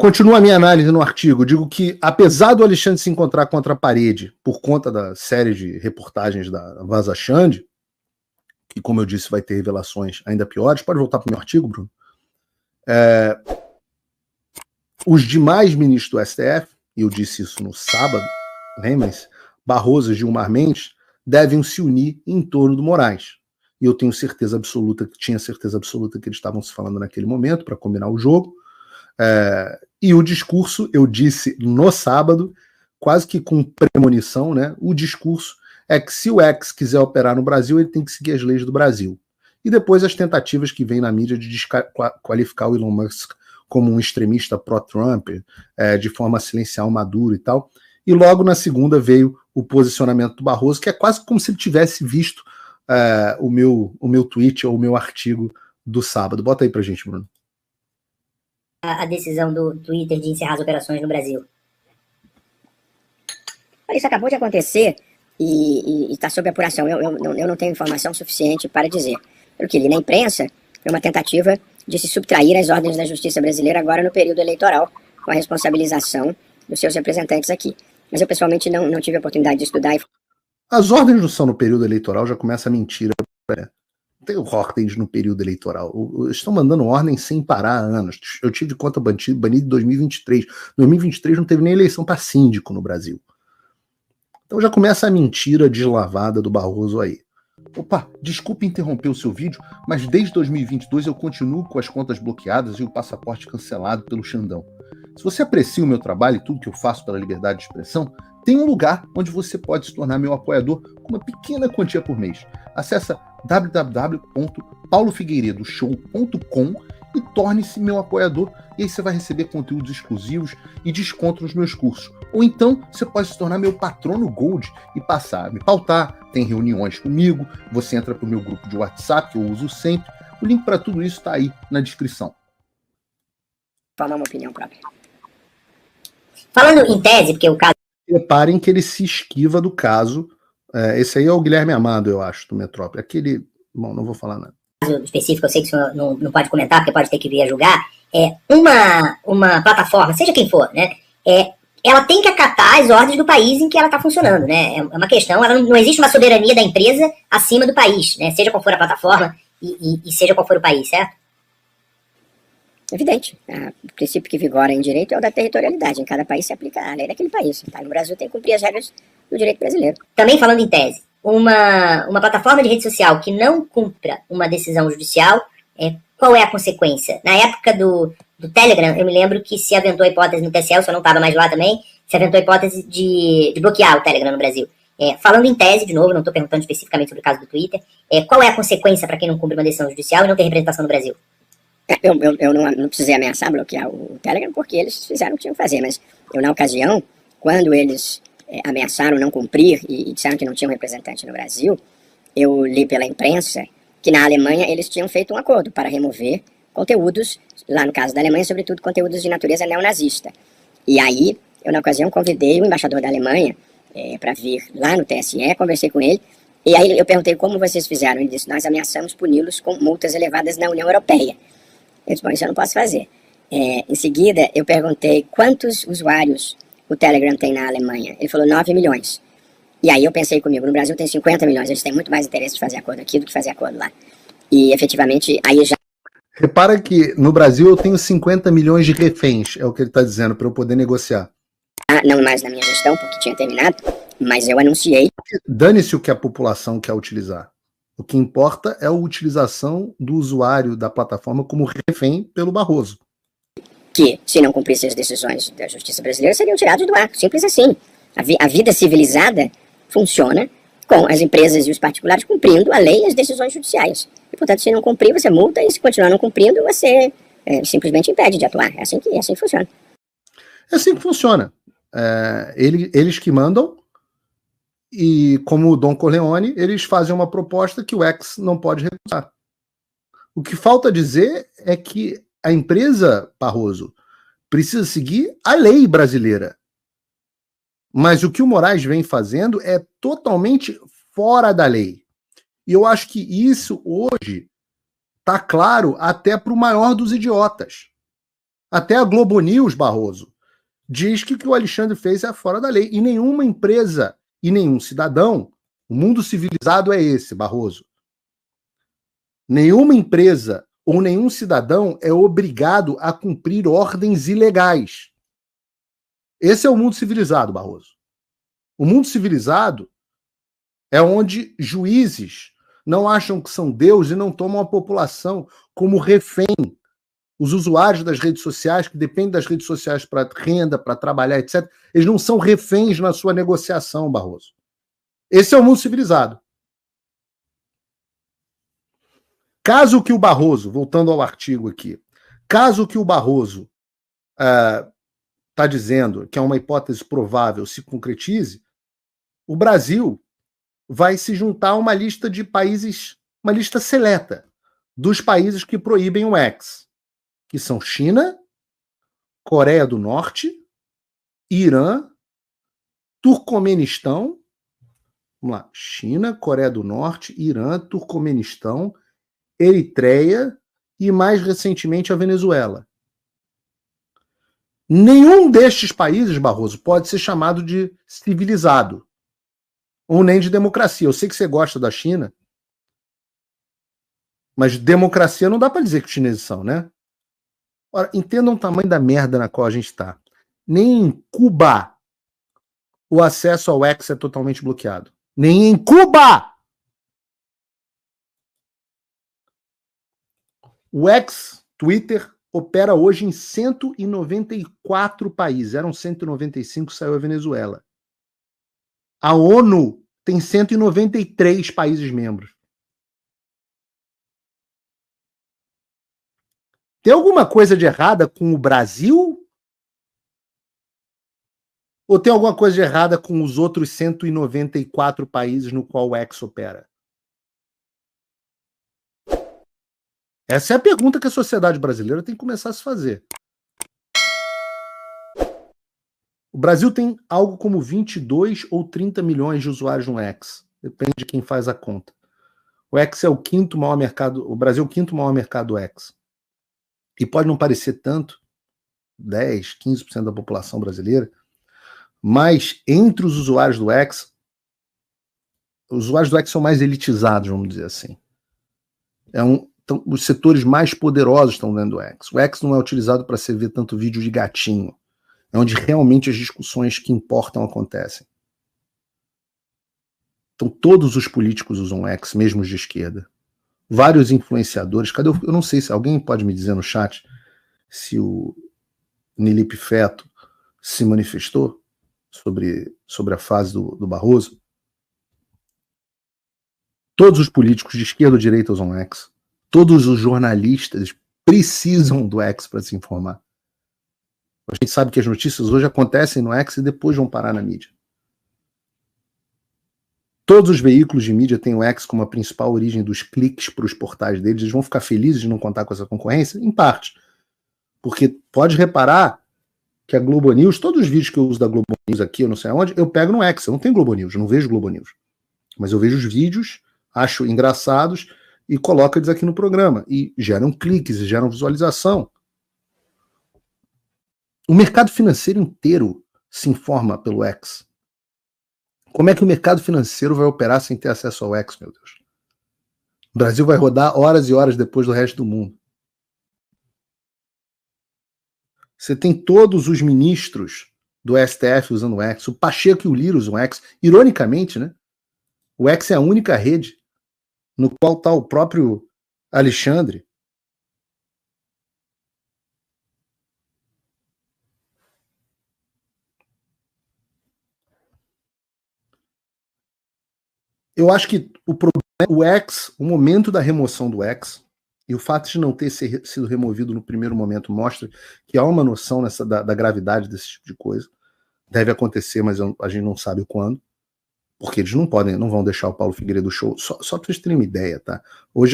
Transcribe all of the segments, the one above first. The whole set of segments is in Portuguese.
Continua a minha análise no artigo. Digo que, apesar do Alexandre se encontrar contra a parede por conta da série de reportagens da Vaza Xande, que, como eu disse, vai ter revelações ainda piores. Pode voltar para o meu artigo, Bruno? Os demais ministros do STF, e eu disse isso no sábado, lembrem-se, Barroso e Gilmar Mendes devem se unir em torno do Moraes. E eu tenho certeza absoluta, tinha certeza absoluta que eles estavam se falando naquele momento para combinar o jogo. E o discurso, eu disse no sábado, quase que com premonição, né? O discurso é que se o X quiser operar no Brasil, ele tem que seguir as leis do Brasil. E depois as tentativas que vem na mídia de desqualificar o Elon Musk como um extremista pró-Trump, de forma a silenciar o Maduro e tal. E logo na segunda veio o posicionamento do Barroso, que é quase como se ele tivesse visto o meu tweet ou o meu artigo do sábado. Bota aí pra gente, Bruno. A decisão do Twitter de encerrar as operações no Brasil. Isso acabou de acontecer e está sob apuração. Eu não tenho informação suficiente para dizer. Pelo que li na imprensa, foi uma tentativa de se subtrair às ordens da justiça brasileira agora no período eleitoral, com a responsabilização dos seus representantes aqui. Mas eu pessoalmente não tive a oportunidade de estudar. As ordens não são no período eleitoral, já começa a mentira. Não tem ordens no período eleitoral. Eles estão mandando ordem sem parar há anos. Eu tive conta banida em 2023. Em 2023 não teve nem eleição para síndico no Brasil. Então já começa a mentira deslavada do Barroso aí. Opa, desculpe interromper o seu vídeo, mas desde 2022 eu continuo com as contas bloqueadas e o passaporte cancelado pelo Xandão. Se você aprecia o meu trabalho e tudo que eu faço pela liberdade de expressão, tem um lugar onde você pode se tornar meu apoiador com uma pequena quantia por mês. Acesse www.paulofigueiredoshow.com e torne-se meu apoiador, e aí você vai receber conteúdos exclusivos e desconto nos meus cursos. Ou então você pode se tornar meu patrono Gold e passar a me pautar, tem reuniões comigo, você entra para o meu grupo de WhatsApp, que eu uso sempre. O link para tudo isso está aí na descrição. Formar uma opinião própria. Falando em tese, porque o caso... Reparem que ele se esquiva do caso. Esse aí é o Guilherme Amado, eu acho, do Metrópole. Aquele... Bom, não vou falar nada. Caso específico, eu sei que o senhor não pode comentar, porque pode ter que vir a julgar. Uma plataforma, seja quem for, né? Ela tem que acatar as ordens do país em que ela está funcionando, né? É uma questão, não existe uma soberania da empresa acima do país, né? Seja qual for a plataforma e seja qual for o país, certo? Evidente. O princípio que vigora em direito é o da territorialidade. Em cada país se aplica a lei daquele país. Tá? No Brasil tem que cumprir as regras do direito brasileiro. Também falando em tese, uma plataforma de rede social que não cumpra uma decisão judicial, qual é a consequência? Na época do Telegram, eu me lembro que se aventou a hipótese no TSE, eu só não estava mais lá também, se aventou a hipótese de bloquear o Telegram no Brasil. Falando em tese, de novo, não estou perguntando especificamente sobre o caso do Twitter, qual é a consequência para quem não cumpre uma decisão judicial e não tem representação no Brasil? Eu não precisei ameaçar bloquear o Telegram porque eles fizeram o que tinham que fazer, mas eu, na ocasião, quando eles ameaçaram não cumprir e disseram que não tinham representante no Brasil, eu li pela imprensa que na Alemanha eles tinham feito um acordo para remover conteúdos, lá no caso da Alemanha, sobretudo conteúdos de natureza neonazista. E aí, eu na ocasião convidei o embaixador da Alemanha para vir lá no TSE, conversei com ele, e aí eu perguntei como vocês fizeram. Ele disse, nós ameaçamos puni-los com multas elevadas na União Europeia. Eu disse, bom, isso eu não posso fazer. Em seguida, eu perguntei quantos usuários o Telegram tem na Alemanha. Ele falou 9 milhões. E aí eu pensei comigo, no Brasil tem 50 milhões, eles têm muito mais interesse de fazer acordo aqui do que fazer acordo lá. E efetivamente, aí já... Repara que no Brasil eu tenho 50 milhões de reféns, é o que ele está dizendo, para eu poder negociar. Não mais na minha gestão, porque tinha terminado, mas eu anunciei... Dane-se o que a população quer utilizar. O que importa é a utilização do usuário da plataforma como refém pelo Barroso. Que, se não cumprissem as decisões da justiça brasileira, seriam tirados do ar. Simples assim. A vida civilizada funciona com as empresas e os particulares cumprindo a lei e as decisões judiciais. E, portanto, se não cumprir, você multa, e se continuar não cumprindo, você simplesmente impede de atuar. É assim que funciona. É assim que funciona. Eles que mandam, e como o Don Corleone, eles fazem uma proposta que o X não pode recusar. O que falta dizer é que a empresa, Barroso, precisa seguir a lei brasileira. Mas o que o Moraes vem fazendo é totalmente fora da lei. E eu acho que isso hoje está claro até para o maior dos idiotas. Até a Globo News, Barroso, diz que o que o Alexandre fez é fora da lei. E nenhuma empresa e nenhum cidadão, o mundo civilizado é esse, Barroso. Nenhuma empresa ou nenhum cidadão é obrigado a cumprir ordens ilegais. Esse é o mundo civilizado, Barroso. O mundo civilizado é onde juízes não acham que são Deus e não tomam a população como refém. Os usuários das redes sociais, que dependem das redes sociais para renda, para trabalhar, etc., eles não são reféns na sua negociação, Barroso. Esse é o mundo civilizado. Caso que o Barroso, voltando ao artigo aqui, caso que o Barroso está dizendo que é uma hipótese provável se concretize, o Brasil vai se juntar a uma lista de países, uma lista seleta dos países que proíbem o X, que são China, Coreia do Norte, Irã, Turcomenistão, vamos lá, China, Coreia do Norte, Irã, Turcomenistão, Eritreia e, mais recentemente, a Venezuela. Nenhum destes países, Barroso, pode ser chamado de civilizado ou nem de democracia. Eu sei que você gosta da China, mas democracia não dá para dizer que os chineses são, né? Ora, entendam o tamanho da merda na qual a gente está. Nem em Cuba o acesso ao X é totalmente bloqueado. Nem em Cuba! O X, Twitter, opera hoje em 194 países. Eram 195, saiu a Venezuela. A ONU tem 193 países membros. Tem alguma coisa de errada com o Brasil? Ou tem alguma coisa de errada com os outros 194 países no qual o X opera? Essa é a pergunta que a sociedade brasileira tem que começar a se fazer. O Brasil tem algo como 22 ou 30 milhões de usuários no X. Depende de quem faz a conta. O X é o quinto maior mercado, o Brasil é o quinto maior mercado do X. E pode não parecer tanto, 10, 15% da população brasileira, mas entre os usuários do X, os usuários do X são mais elitizados, vamos dizer assim. Então, os setores mais poderosos estão dentro do X. O X não é utilizado para você ver tanto vídeo de gatinho. É onde realmente as discussões que importam acontecem. Então, todos os políticos usam o X, mesmo os de esquerda. Vários influenciadores. Cadê eu não sei se alguém pode me dizer no chat se o Nilipe Feto se manifestou sobre a fase do Barroso. Todos os políticos de esquerda ou direita usam X. Todos os jornalistas precisam do X para se informar. A gente sabe que as notícias hoje acontecem no X e depois vão parar na mídia. Todos os veículos de mídia têm o X como a principal origem dos cliques para os portais deles. Eles vão ficar felizes de não contar com essa concorrência? Em parte. Porque pode reparar que a Globo News, todos os vídeos que eu uso da Globo News aqui, eu não sei aonde, eu pego no X. Eu não tenho Globo News, eu não vejo Globo News. Mas eu vejo os vídeos, acho engraçados e coloco eles aqui no programa. E geram cliques, e geram visualização. O mercado financeiro inteiro se informa pelo X. Como é que o mercado financeiro vai operar sem ter acesso ao X, meu Deus? O Brasil vai rodar horas e horas depois do resto do mundo. Você tem todos os ministros do STF usando o X, o Pacheco e o Lira usam o X. Ironicamente, né? O X é a única rede no qual está o próprio Alexandre. Eu acho que o problema é o X, o momento da remoção do X, e o fato de não ter sido removido no primeiro momento mostra que há uma noção da gravidade desse tipo de coisa. Deve acontecer, mas a gente não sabe quando. Porque eles não vão deixar o Paulo Figueiredo show. Só para vocês terem uma ideia, tá?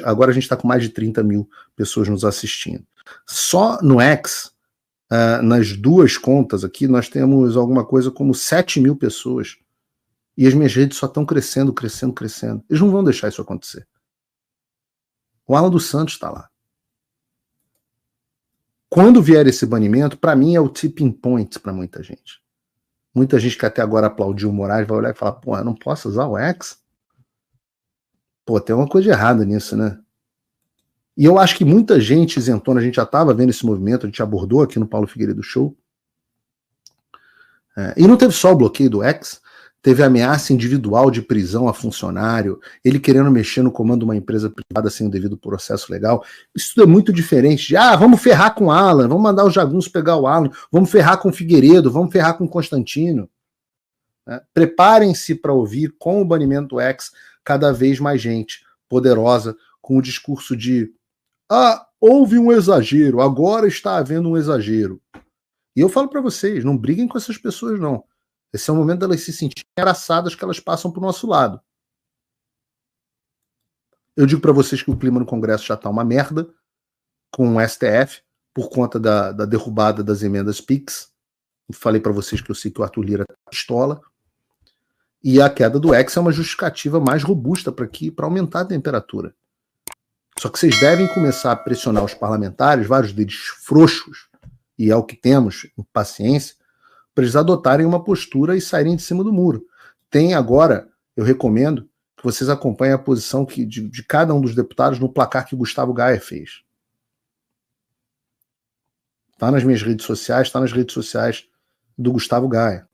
Agora a gente está com mais de 30 mil pessoas nos assistindo. Só no X, nas duas contas aqui, nós temos alguma coisa como 7 mil pessoas. E as minhas redes só estão crescendo. Eles não vão deixar isso acontecer. O Alan dos Santos está lá. quando vier esse banimento, para mim é o tipping point para muita gente. Muita gente que até agora aplaudiu o Moraes vai olhar e falar, pô, eu não posso usar o X? Pô, tem uma coisa errada nisso, né? E eu acho que muita gente isentona, a gente já estava vendo esse movimento, a gente abordou aqui no Paulo Figueiredo Show. E não teve só o bloqueio do X, teve ameaça individual de prisão a funcionário, ele querendo mexer no comando de uma empresa privada sem o devido processo legal. Isso tudo é muito diferente de, vamos ferrar com o Alan, vamos mandar os jagunços pegar o Alan, vamos ferrar com o Figueiredo, vamos ferrar com o Constantino. Preparem-se para ouvir com o banimento do X cada vez mais gente poderosa com o discurso de houve um exagero, agora está havendo um exagero. E eu falo para vocês, não briguem com essas pessoas, não. Esse é o momento delas se sentirem abraçadas que elas passam para o nosso lado. Eu digo para vocês que o clima no Congresso já está uma merda, com o STF, por conta da derrubada das emendas PIX. Falei para vocês que eu sei que o Arthur Lira está pistola. E a queda do X é uma justificativa mais robusta para aumentar a temperatura. Só que vocês devem começar a pressionar os parlamentares, vários deles frouxos, e é o que temos, impaciência, para eles adotarem uma postura e saírem de cima do muro. Tem agora, eu recomendo que vocês acompanhem a posição de cada um dos deputados no placar que o Gustavo Gaia fez. Está nas minhas redes sociais, está nas redes sociais do Gustavo Gaia.